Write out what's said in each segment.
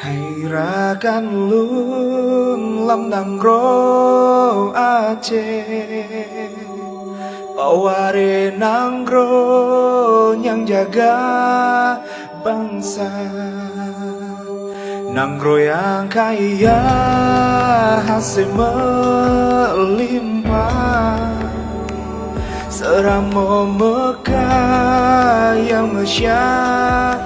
Hay rakan lun lam nangro Aceh, Paware nangro yang jaga bangsa, nangro yang kaya hasil melimpah, seramo Mekah yang syariah.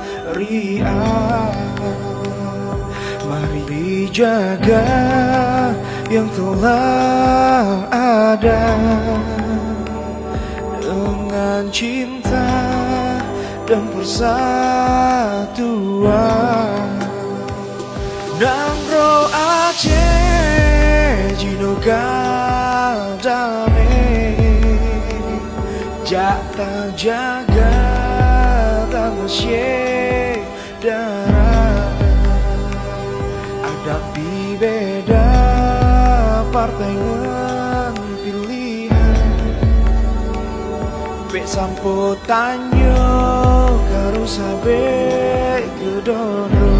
Mari dijaga yang telah ada dengan cinta dan persatuan. Nangro Aceh jinoga damai, jatah jaga tamasye darah. Hadapi beda partai ngan pilihan, be sampo tanyo karo sabe kedono.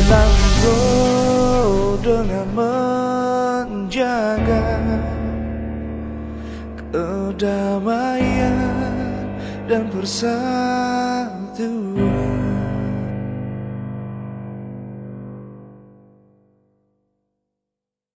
Nangro dengan menjaga kedamaian dan persatuan.